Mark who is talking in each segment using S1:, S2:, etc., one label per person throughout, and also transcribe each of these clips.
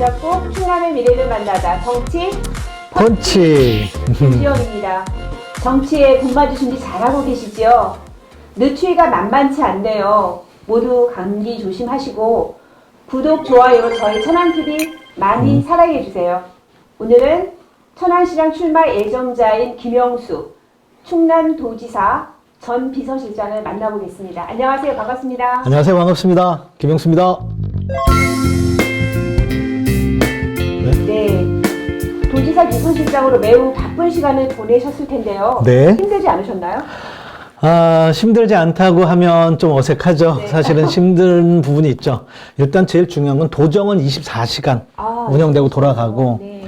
S1: 잡고 충남의 미래를 만나다 정치
S2: 펀치.
S1: 김지영입니다. 정치에 돈 맞을 준비 잘하고 계시죠? 늦추위가 만만치 않네요. 모두 감기 조심하시고 구독, 좋아요로 저희 천안TV 많이 사랑해주세요. 오늘은 천안시장 출마 예정자인 김영수 충남도지사 전 비서실장을 만나보겠습니다. 안녕하세요. 반갑습니다.
S2: 안녕하세요. 반갑습니다. 김영수입니다.
S1: 네. 도지사 비서실장으로 매우 바쁜 시간을 보내셨을 텐데요.
S2: 네.
S1: 힘들지 않으셨나요?
S2: 힘들지 않다고 하면 좀 어색하죠.
S1: 네.
S2: 사실은 힘든 부분이 있죠. 일단 제일 중요한 건 도정은 24시간 운영되고 돌아가고,
S1: 네.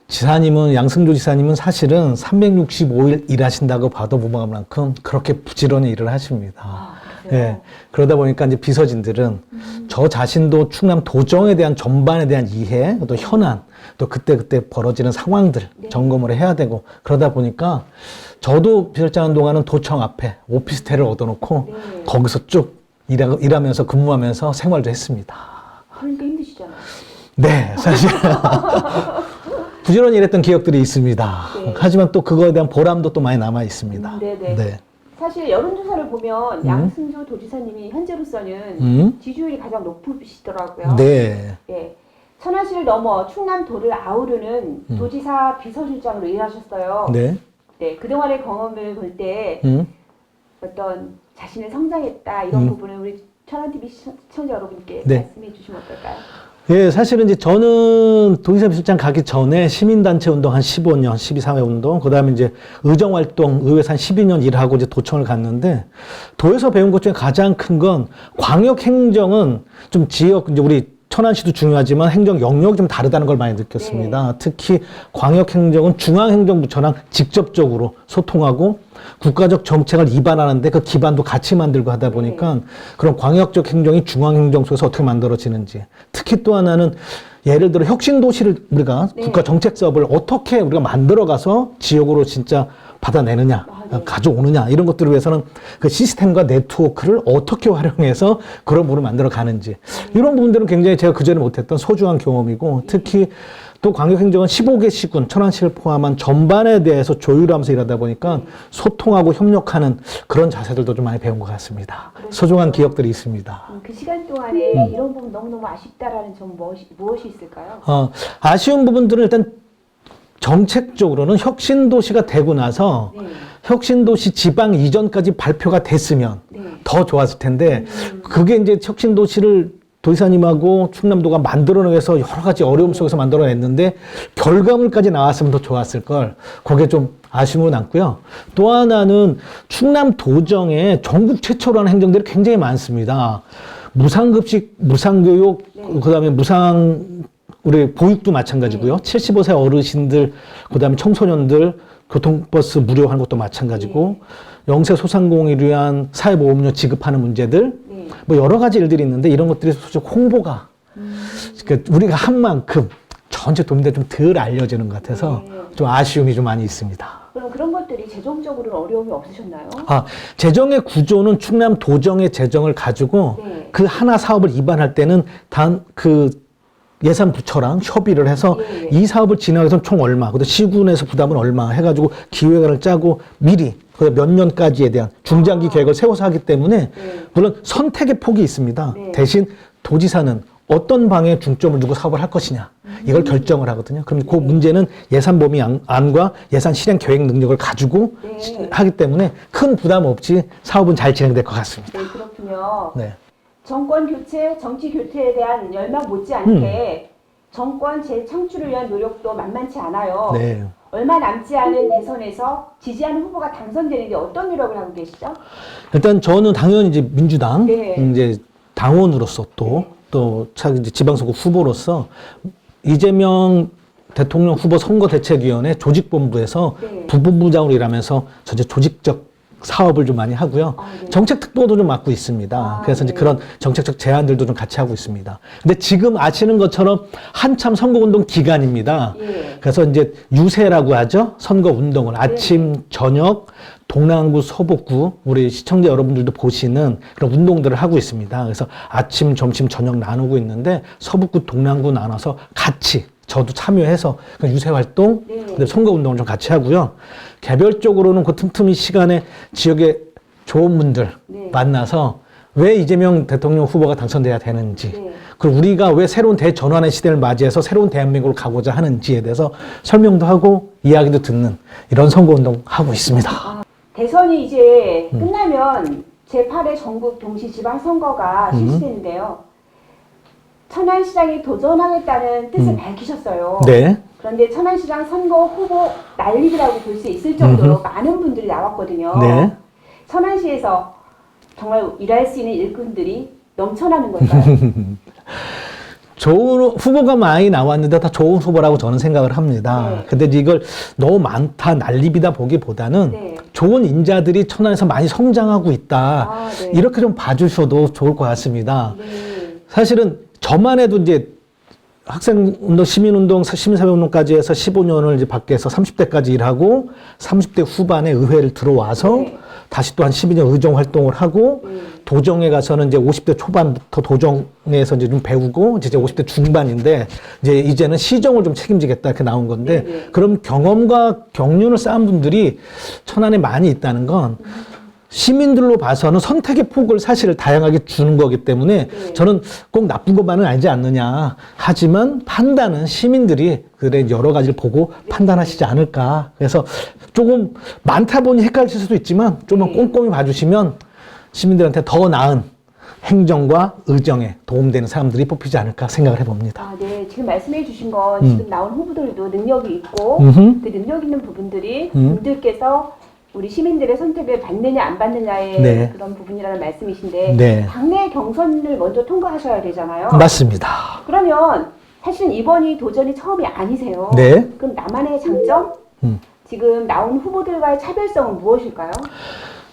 S2: 지사님은, 양승조 지사님은 사실은 365일 일하신다고 봐도 무방할 만큼 그렇게 부지런히 일을 하십니다. 예. 그러다 보니까 이제 비서진들은 저 자신도 충남 도정에 대한 전반에 대한 이해, 또 현안, 또 그때그때 벌어지는 상황들 점검을 해야 되고, 그러다 보니까 저도 비서실장 하는 동안은 도청 앞에 오피스텔을 얻어놓고 거기서 쭉 일하면서 근무하면서 생활도 했습니다.
S1: 그러니까 힘드시잖아요.
S2: 네, 사실 부지런히 일했던 기억들이 있습니다.
S1: 네.
S2: 하지만 또 그거에 대한 보람도 또 많이 남아 있습니다.
S1: 네네.
S2: 네.
S1: 사실 여론조사를 보면 양승조 도지사님이 현재로서는 지지율이 가장 높으시더라고요.
S2: 네.
S1: 예. 천안시를 넘어 충남도를 아우르는 도지사 비서실장으로 일하셨어요.
S2: 네.
S1: 네. 그동안의 경험을 볼 때 어떤 자신의 성장했다 이런 부분을 우리 천안TV 시청자 여러분께
S2: 네.
S1: 말씀해 주시면 어떨까요?
S2: 예, 사실은 이제 저는 도지사 비서실장 가기 전에 시민단체 운동 한 15년, 12사회 운동, 그 다음에 이제 의정활동, 의회에서 한 12년 일하고 이제 도청을 갔는데, 도에서 배운 것 중에 가장 큰 건 광역행정은 좀 지역, 이제 우리 천안시도 중요하지만 행정 영역이 좀 다르다는 걸 많이 느꼈습니다.
S1: 네.
S2: 특히 광역행정은 중앙행정부처랑 직접적으로 소통하고 국가적 정책을 입안하는데 그 기반도 같이 만들고 하다 보니까 그런 광역적 행정이 중앙행정 속에서 어떻게 만들어지는지, 특히 또 하나는 예를 들어 혁신도시를 우리가 국가 정책 사업을 어떻게 우리가 만들어가서 지역으로 진짜 받아내느냐, 가져오느냐, 이런 것들을 위해서는 그 시스템과 네트워크를 어떻게 활용해서 그런 부분을 만들어 가는지, 이런 부분들은 굉장히 제가 그전에 못했던 소중한 경험이고, 특히 또 광역행정은 15개 시군, 천안시를 포함한 전반에 대해서 조율하면서 일하다 보니까 소통하고 협력하는 그런 자세들도 좀 많이 배운 것 같습니다. 소중한 기억들이 있습니다.
S1: 그 시간 동안에 이런 부분 너무너무 아쉽다라는 점 무엇이 있을까요?
S2: 아쉬운 부분들은 일단 정책적으로는 혁신도시가 되고 나서 혁신도시 지방 이전까지 발표가 됐으면 더 좋았을 텐데, 그게 이제 혁신도시를 도지사님하고 충남도가 만들어내기 위해서 여러 가지 어려움 속에서 만들어냈는데 결과물까지 나왔으면 더 좋았을 걸, 그게 좀 아쉬움으로 남고요. 또 하나는 충남 도정에 전국 최초로 하는 행정들이 굉장히 많습니다. 무상급식, 무상교육, 그다음에 우리 보육도 마찬가지고요. 75세 어르신들, 그다음에 청소년들 교통버스 무료하는 것도 마찬가지고, 영세 소상공인을 위한 사회보험료 지급하는 문제들, 뭐 여러 가지 일들이 있는데 이런 것들이 솔직히 홍보가 그러니까 우리가 한 만큼 전체 도민들 좀 덜 알려지는 것 같아서 좀 아쉬움이 좀 많이 있습니다.
S1: 그럼 그런 것들이 재정적으로는 어려움이 없으셨나요?
S2: 재정의 구조는 충남 도정의 재정을 가지고 그 하나 사업을 입안할 때는 그 예산 부처랑 협의를 해서 이 사업을 진행하기 위해서는 총 얼마, 그다음 시군에서 부담은 얼마 해가지고 기획안을 짜고 미리 몇 년까지에 대한 중장기 계획을 세워서 하기 때문에 물론 선택의 폭이 있습니다. 대신 도지사는 어떤 방에 중점을 두고 사업을 할 것이냐, 이걸 결정을 하거든요. 그럼 그 문제는 예산 범위 안과 예산 실행 계획 능력을 가지고 하기 때문에 큰 부담 없이 사업은 잘 진행될 것 같습니다.
S1: 네, 그렇군요.
S2: 네.
S1: 정권 교체, 정치 교체에 대한 열망 못지않게 정권 재창출을 위한 노력도 만만치 않아요.
S2: 네.
S1: 얼마 남지 않은 대선에서 지지하는 후보가 당선되는데 어떤 노력을 하고 계시죠?
S2: 일단 저는 당연히 이제 민주당 이제 당원으로서 또 이제 지방선거 후보로서 이재명 대통령 후보 선거대책위원회 조직본부에서 부본부장으로 일하면서 전체 조직적 사업을 좀 많이 하고요. 정책 특보도 좀 맡고 있습니다. 그래서 이제 그런 정책적 제안들도 좀 같이 하고 있습니다. 근데 지금 아시는 것처럼 한참 선거운동 기간입니다. 그래서 이제 유세라고 하죠. 선거운동을 아침, 저녁, 동남구, 서북구 우리 시청자 여러분들도 보시는 그런 운동들을 하고 있습니다. 그래서 아침, 점심, 저녁 나누고 있는데 서북구, 동남구 나눠서 같이 저도 참여해서 유세 활동,
S1: 네.
S2: 선거 운동을 좀 같이 하고요. 개별적으로는 그 틈틈이 시간에 지역의 좋은 분들
S1: 네.
S2: 만나서 왜 이재명 대통령 후보가 당선돼야 되는지,
S1: 네.
S2: 그리고 우리가 왜 새로운 대전환의 시대를 맞이해서 새로운 대한민국을 가고자 하는지에 대해서 설명도 하고 이야기도 듣는 이런 선거운동 하고 있습니다.
S1: 대선이 이제 끝나면 제8회 전국 동시지방선거가 실시되는데요. 천안시장에 도전하겠다는 뜻을 밝히셨어요.
S2: 네.
S1: 그런데 천안시장 선거 후보 난립이라고 볼 수 있을 정도로 많은 분들이 나왔거든요.
S2: 네.
S1: 천안시에서 정말 일할 수 있는 일꾼들이 넘쳐나는 걸까요?
S2: 좋은 후보가 많이 나왔는데 다 좋은 후보라고 저는 생각을 합니다.
S1: 네.
S2: 근데 이걸 너무 많다, 난립이다 보기보다는
S1: 네.
S2: 좋은 인자들이 천안에서 많이 성장하고 있다.
S1: 아, 네.
S2: 이렇게 좀 봐주셔도 좋을 것 같습니다.
S1: 네.
S2: 사실은 저만 해도 이제 학생운동, 시민운동, 시민사회운동까지 해서 15년을 이제 밖에서 30대까지 일하고 30대 후반에 의회를 들어와서
S1: 네.
S2: 다시 또 한 12년 의정 활동을 하고 도정에 가서는 이제 50대 초반부터 도정에서 이제 좀 배우고 이제 50대 중반인데 이제는 시정을 좀 책임지겠다 이렇게 나온 건데
S1: 네.
S2: 그럼 경험과 경륜을 쌓은 분들이 천안에 많이 있다는 건 시민들로 봐서는 선택의 폭을 사실 다양하게 주는 거기 때문에
S1: 네.
S2: 저는 꼭 나쁜 것만은 아니지 않느냐. 하지만 판단은 시민들이 그래 여러 가지를 보고 판단하시지 않을까. 그래서 조금 많다 보니 헷갈릴 수도 있지만 좀만 꼼꼼히 봐주시면 시민들한테 더 나은 행정과 의정에 도움되는 사람들이 뽑히지 않을까 생각을 해봅니다.
S1: 아, 네. 지금 말씀해 주신 건 지금 나온 후보들도 능력이 있고
S2: 음흠.
S1: 그 능력 있는 부분들이 분들께서 우리 시민들의 선택을 받느냐 안 받느냐의
S2: 네.
S1: 그런 부분이라는 말씀이신데
S2: 네.
S1: 당내 경선을 먼저 통과하셔야 되잖아요.
S2: 맞습니다.
S1: 그러면 사실은 이번이 도전이 처음이 아니세요.
S2: 네.
S1: 그럼 나만의 장점? 지금 나온 후보들과의 차별성은 무엇일까요?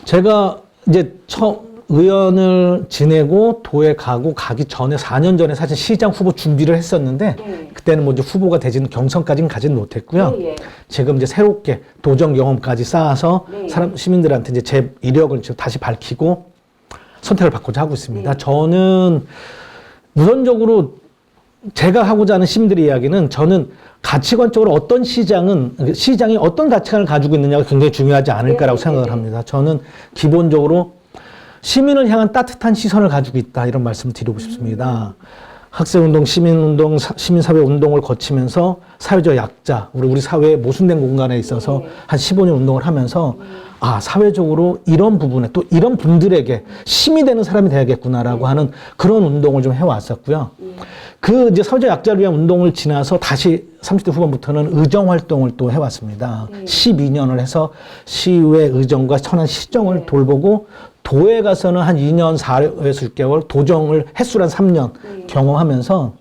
S2: 제가 이제 처음 의원을 지내고 도에 가기 전에 4년 전에 사실 시장 후보 준비를 했었는데
S1: 네.
S2: 그때는 뭐 이제 후보가 되지는 경선까지는 가지는 못했고요.
S1: 예, 예.
S2: 지금 이제 새롭게 도정 경험까지 쌓아서
S1: 네.
S2: 시민들한테 이제 제 이력을 지금 다시 밝히고 선택을 받고자 하고 있습니다.
S1: 네.
S2: 저는 우선적으로 제가 하고자 하는 시민들의 이야기는 저는 가치관적으로 어떤 시장이 어떤 가치관을 가지고 있느냐가 굉장히 중요하지 않을까라고
S1: 네,
S2: 생각을
S1: 네, 네.
S2: 합니다. 저는 기본적으로 시민을 향한 따뜻한 시선을 가지고 있다 이런 말씀을 드리고 싶습니다. 학생운동, 시민운동, 시민사회운동을 거치면서 사회적 약자, 우리 사회의 모순된 공간에 있어서
S1: 네.
S2: 한 15년 운동을 하면서 사회적으로 이런 부분에 또 이런 분들에게 힘이 되는 사람이 돼야겠구나라고 하는 그런 운동을 좀 해왔었고요. 그 이제 사회적 약자를 위한 운동을 지나서 다시 30대 후반부터는 의정 활동을 또 해왔습니다. 12년을 해서 시의회 의정과 천안 시정을
S1: 네.
S2: 돌보고 도에 가서는 한 2년 4에서 6개월, 도정을 횟수로 한 3년 경험하면서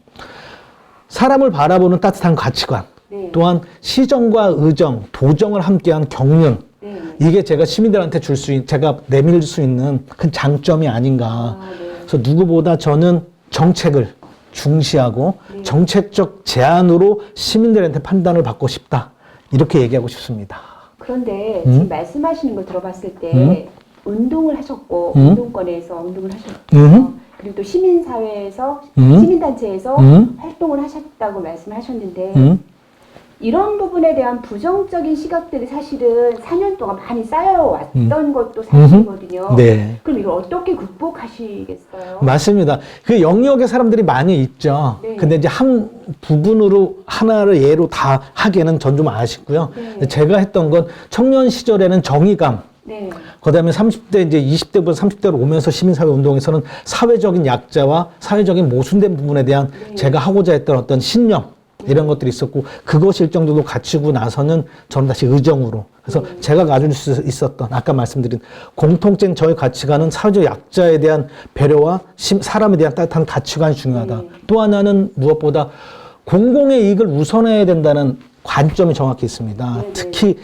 S2: 사람을 바라보는 따뜻한 가치관,
S1: 네.
S2: 또한 시정과 의정, 도정을 함께한 경륜,
S1: 네.
S2: 이게 제가 시민들한테 제가 내밀 수 있는 큰 장점이 아닌가.
S1: 네.
S2: 그래서 누구보다 저는 정책을 중시하고 정책적 제안으로 시민들한테 판단을 받고 싶다. 이렇게 얘기하고 싶습니다.
S1: 그런데 지금 말씀하시는 걸 들어봤을 때 운동을 하셨고 운동권에서 운동을 하셨고 그리고 또 시민사회에서 시민단체에서 활동을 하셨다고 말씀하셨는데 이런 부분에 대한 부정적인 시각들이 사실은 4년 동안 많이 쌓여왔던 것도 사실이거든요.
S2: 네.
S1: 그럼 이걸 어떻게 극복하시겠어요?
S2: 맞습니다. 그 영역의 사람들이 많이 있죠.
S1: 네.
S2: 근데 이제 한 부분으로 하나를 예로 다 하기에는 전 좀 아쉽고요.
S1: 네.
S2: 제가 했던 건 청년 시절에는 정의감,
S1: 네.
S2: 그다음에 30대 이제 20대부터 30대로 오면서 시민사회 운동에서는 사회적인 약자와 사회적인 모순된 부분에 대한 제가 하고자 했던 어떤 신념 이런 것들이 있었고 그것이 일정도로 갖추고 나서는 저는 다시 의정으로 그래서 제가 가질 수 있었던 아까 말씀드린 공통된 저의 가치관은 사회적 약자에 대한 배려와 사람에 대한 따뜻한 가치관이 중요하다. 또 하나는 무엇보다 공공의 이익을 우선해야 된다는 관점이 정확히 있습니다. 특히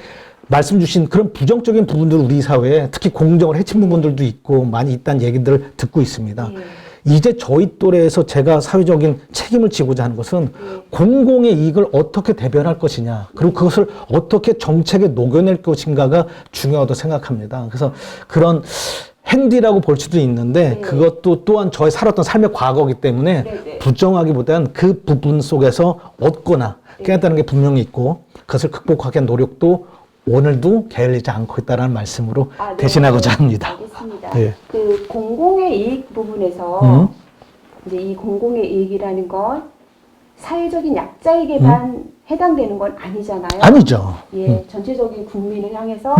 S2: 말씀 주신 그런 부정적인 부분들 우리 사회에 특히 공정을 해친 부분들도 있고 많이 있다는 얘기들을 듣고 있습니다. 이제 저희 또래에서 제가 사회적인 책임을 지고자 하는 것은 공공의 이익을 어떻게 대변할 것이냐, 그리고 그것을 어떻게 정책에 녹여낼 것인가가 중요하다고 생각합니다. 그래서 그런 행디라고 볼 수도 있는데 그것도 또한 저의 살았던 삶의 과거이기 때문에 부정하기보다는 그 부분 속에서 얻거나 깨닫는 게 분명히 있고 그것을 극복하기 위한 노력도 오늘도 게을리지 않고 있다는 말씀으로 대신하고자 합니다.
S1: 알겠습니다.
S2: 네.
S1: 그 공공의 이익 부분에서 이제 이 공공의 이익이라는 건 사회적인 약자에게만 해당되는 건 아니잖아요.
S2: 아니죠.
S1: 예, 전체적인 국민을 향해서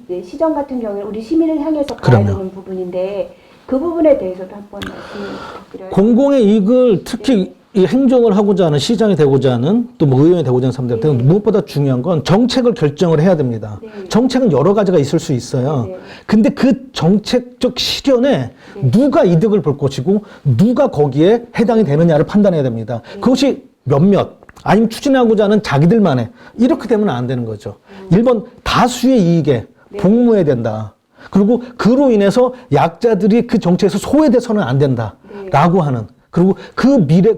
S1: 네, 시정 같은 경우는 우리 시민을 향해서 가야
S2: 그럼요.
S1: 되는 부분인데 그 부분에 대해서도 한번 말씀 부탁드려요.
S2: 공공의 이익을 특히 이 행정을 하고자 하는 시장이 되고자 하는 또 뭐 의원이 되고자 하는 사람들한테 무엇보다 중요한 건 정책을 결정을 해야 됩니다. 정책은 여러 가지가 있을 수 있어요. 근데 그 정책적 실현에 누가 이득을 볼 것이고 누가 거기에 해당이 되느냐를 판단해야 됩니다. 그것이 몇몇 아니면 추진하고자 하는 자기들만의 이렇게 되면 안 되는 거죠. 1번 다수의 이익에 복무해야 된다. 그리고 그로 인해서 약자들이 그 정책에서 소외돼서는 안 된다라고 하는, 그리고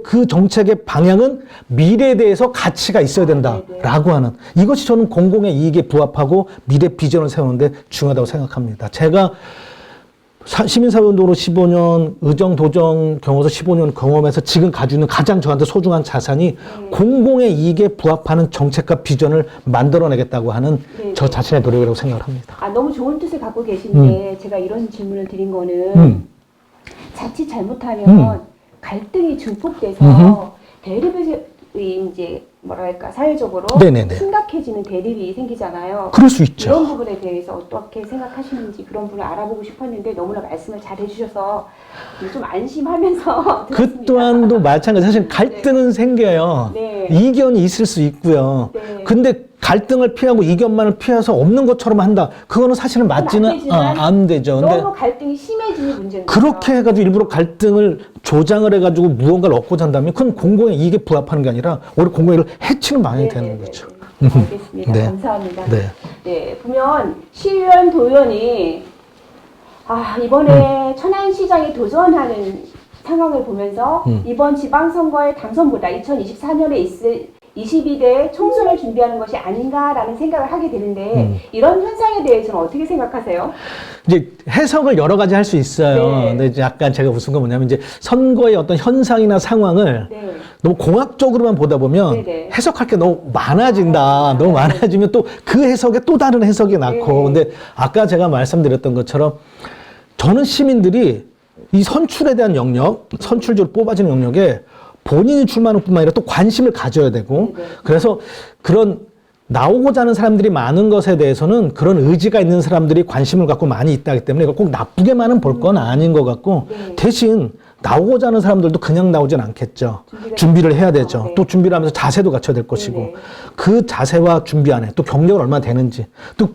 S2: 그 정책의 방향은 미래에 대해서 가치가 있어야 된다라고 하는, 이것이 저는 공공의 이익에 부합하고 미래 비전을 세우는데 중요하다고 생각합니다. 제가 시민사회운동으로 15년, 의정도정 경험에서 15년 경험해서 지금 가지고 있는 가장 저한테 소중한 자산이 공공의 이익에 부합하는 정책과 비전을 만들어내겠다고 하는 저 자신의 노력이라고 생각을 합니다.
S1: 너무 좋은 뜻을 갖고 계신데 제가 이런 질문을 드린 거는 자칫 잘못하면 갈등이 증폭돼서 대립이 이제 뭐랄까 사회적으로 심각해지는 대립이 생기잖아요.
S2: 그럴 수 있죠.
S1: 이런 부분에 대해서 어떻게 생각하시는지 그런 부분을 알아보고 싶었는데 너무나 말씀을 잘 해주셔서 좀 안심하면서
S2: 그 또한도 마찬가지. 사실 갈등은 생겨요. 이견이 있을 수 있고요. 근데 갈등을 피하고 이견만을 피해서 없는 것처럼 한다. 그거는 사실은 맞지는 안 되죠. 근데
S1: 너무 갈등이 심해지는 문제는
S2: 그렇게 해가지고 일부러 갈등을 조장을 해가지고 무언가를 얻고자 한다면 그건 공공의 이익에 부합하는 게 아니라 오히려 공공의 이익을 해치는 방향이 되는 거죠.
S1: 알겠습니다. 감사합니다. 네, 보면 시의원 도의원이 이번에 천안시장에 도전하는 상황을 보면서 이번 지방선거의 당선보다 2024년에 있을 22대 총선을 준비하는 것이 아닌가라는 생각을 하게 되는데 이런 현상에 대해서는 어떻게 생각하세요?
S2: 이제 해석을 여러 가지 할 수 있어요. 근데 이제 약간 제가 무슨 거 뭐냐면 이제 선거의 어떤 현상이나 상황을 너무 공학적으로만 보다 보면 해석할 게 너무 많아진다. 너무 많아지면 또 그 해석에 또 다른 해석이 낳고. 근데 아까 제가 말씀드렸던 것처럼 저는 시민들이 이 선출에 대한 영역, 선출적으로 뽑아지는 영역에 본인이 출마하는 뿐만 아니라 또 관심을 가져야 되고 그래서 그런 나오고자 하는 사람들이 많은 것에 대해서는 그런 의지가 있는 사람들이 관심을 갖고 많이 있다기 때문에 이걸 꼭 나쁘게만은 볼 건 아닌 것 같고 대신 나오고자 하는 사람들도 그냥 나오진 않겠죠. 준비를 해야 되죠. 또 준비를 하면서 자세도 갖춰야 될 것이고 그 자세와 준비 안에 또 경력을 얼마나 되는지 또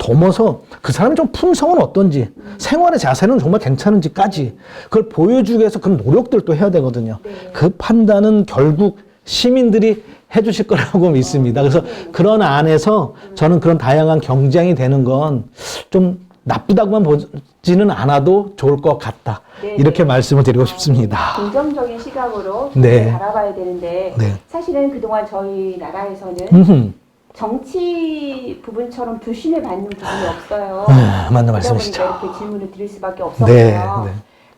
S2: 넘어서 그 사람의 좀 품성은 어떤지 생활의 자세는 정말 괜찮은지까지 그걸 보여주기 위해서 그런 노력들도 해야 되거든요. 그 판단은 결국 시민들이 해주실 거라고 믿습니다. 그래서 그런 안에서 저는 그런 다양한 경쟁이 되는 건 좀 나쁘다고만 보지는 않아도 좋을 것 같다. 이렇게 말씀을 드리고 싶습니다.
S1: 긍정적인 시각으로 바라봐야 되는데 사실은 그동안 저희 나라에서는 정치 부분처럼 불신을 받는 부분이 없어요.
S2: 맞는 말씀이시죠.
S1: 이렇게 질문을 드릴 수밖에 없었고요.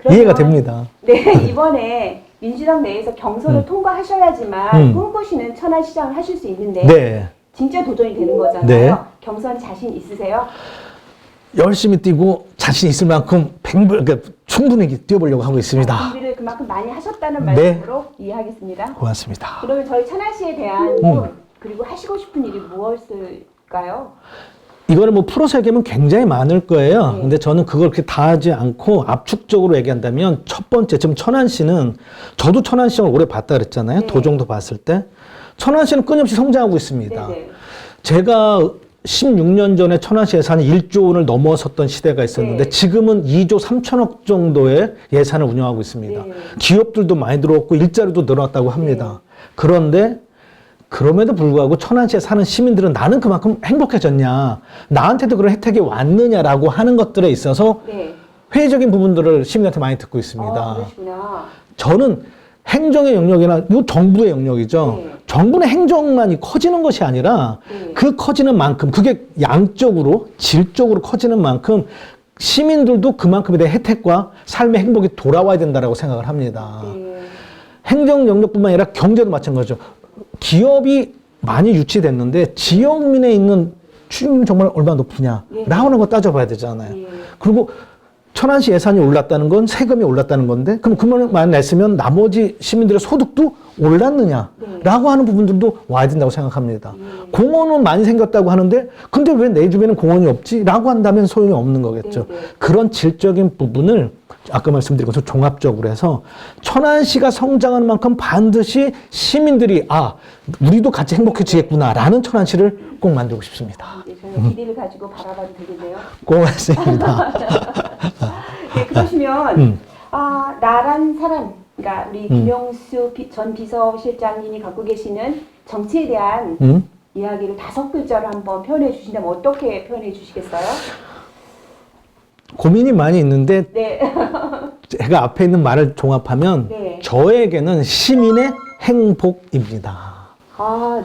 S2: 이해가 됩니다.
S1: 이번에 민주당 내에서 경선을 통과하셔야지만 꿈꾸시는 천안시장을 하실 수 있는데 진짜 도전이 되는 거잖아요. 경선 자신 있으세요?
S2: 열심히 뛰고 자신 있을 만큼 그러니까 충분히 뛰어보려고 하고 있습니다.
S1: 준비를 그만큼 많이 하셨다는 말씀으로 이해하겠습니다.
S2: 고맙습니다.
S1: 그러면 저희 천안시에 대한 꿈 그리고 하시고 싶은 일이 무엇일까요?
S2: 이거를 뭐 풀어서 얘기하면 굉장히 많을 거예요. 근데 저는 그걸 그렇게 다 하지 않고 압축적으로 얘기한다면 첫 번째, 지금 천안시는 저도 천안시장을 오래 봤다 그랬잖아요. 도정도 봤을 때. 천안시는 끊임없이 성장하고 있습니다. 제가 16년 전에 천안시 예산이 1조 원을 넘어섰던 시대가 있었는데 지금은 2조 3천억 정도의 예산을 운영하고 있습니다. 기업들도 많이 들어왔고 일자리도 늘어났다고 합니다. 그런데 그럼에도 불구하고 천안시에 사는 시민들은 나는 그만큼 행복해졌냐, 나한테도 그런 혜택이 왔느냐라고 하는 것들에 있어서 회의적인 부분들을 시민한테 많이 듣고 있습니다.
S1: 그러시구나.
S2: 저는 행정의 영역이나 이 정부의 영역이죠.
S1: 네.
S2: 정부는 행정만이 커지는 것이 아니라
S1: 네.
S2: 그 커지는 만큼 그게 양적으로 질적으로 커지는 만큼 시민들도 그만큼에 대한 혜택과 삶의 행복이 돌아와야 된다고 생각을 합니다.
S1: 네.
S2: 행정 영역뿐만 아니라 경제도 마찬가지죠. 기업이 많이 유치됐는데 지역민에 있는 출입률이 정말 얼마나 높으냐라고 하는 거 따져봐야 되잖아요.
S1: 네.
S2: 그리고 천안시 예산이 올랐다는 건 세금이 올랐다는 건데 그럼 그만만 냈으면 나머지 시민들의 소득도 올랐느냐라고 하는 부분들도 와야 된다고 생각합니다. 공원은 많이 생겼다고 하는데 근데 왜 내 주변에는 공원이 없지? 라고 한다면 소용이 없는 거겠죠. 그런 질적인 부분을 아까 말씀드린 것처럼 종합적으로 해서 천안시가 성장하는 만큼 반드시 시민들이 우리도 같이 행복해지겠구나라는 천안시를 꼭 만들고 싶습니다.
S1: 네, 저희가 기대를 가지고 바라봐도 되겠네요.
S2: 고맙습니다.
S1: 네, 그러시면 나란 사람, 그러니까 우리 김영수 전 비서실장님이 갖고 계시는 정치에 대한 이야기를 5글자로 한번 표현해 주신다면 어떻게 표현해 주시겠어요?
S2: 고민이 많이 있는데
S1: 네.
S2: 제가 앞에 있는 말을 종합하면
S1: 네.
S2: 저에게는 시민의 행복입니다.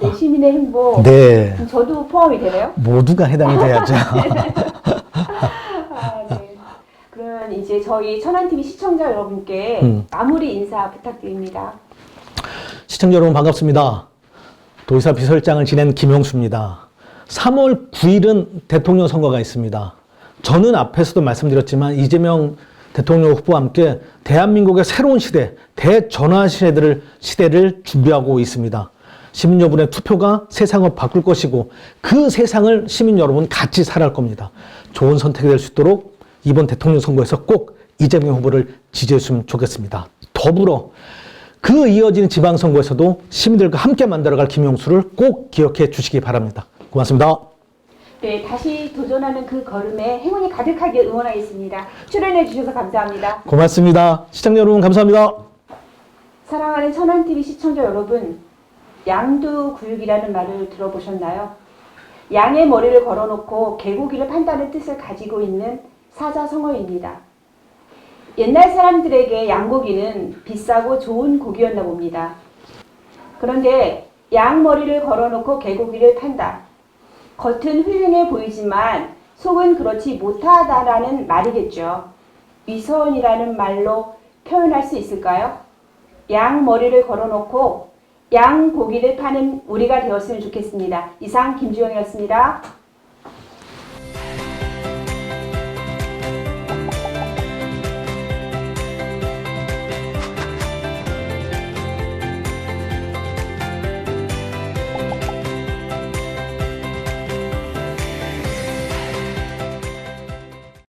S1: 네, 시민의 행복.
S2: 네.
S1: 그럼 저도 포함이 되나요?
S2: 모두가 해당이 돼야죠.
S1: 네. 그러면 이제 저희 천안TV 시청자 여러분께 마무리 인사 부탁드립니다.
S2: 시청자 여러분 반갑습니다. 도의사 비서실장을 지낸 김용수입니다. 3월 9일은 대통령 선거가 있습니다. 저는 앞에서도 말씀드렸지만 이재명 대통령 후보와 함께 대한민국의 새로운 시대, 대전환 시대를 준비하고 있습니다. 시민 여러분의 투표가 세상을 바꿀 것이고 그 세상을 시민 여러분 같이 살아갈 겁니다. 좋은 선택이 될 수 있도록 이번 대통령 선거에서 꼭 이재명 후보를 지지했으면 좋겠습니다. 더불어 그 이어지는 지방선거에서도 시민들과 함께 만들어갈 김용수를 꼭 기억해 주시기 바랍니다. 고맙습니다.
S1: 네, 다시 도전하는 그 걸음에 행운이 가득하게 응원하겠습니다. 출연해 주셔서 감사합니다.
S2: 고맙습니다. 시청자 여러분 감사합니다.
S1: 사랑하는 천안TV 시청자 여러분, 양두구육이라는 말을 들어보셨나요? 양의 머리를 걸어놓고 개고기를 판다는 뜻을 가지고 있는 사자성어입니다. 옛날 사람들에게 양고기는 비싸고 좋은 고기였나 봅니다. 그런데 양 머리를 걸어놓고 개고기를 판다. 겉은 훌륭해 보이지만 속은 그렇지 못하다라는 말이겠죠. 위선이라는 말로 표현할 수 있을까요? 양 머리를 걸어놓고 양 고기를 파는 우리가 되었으면 좋겠습니다. 이상 김주영이었습니다.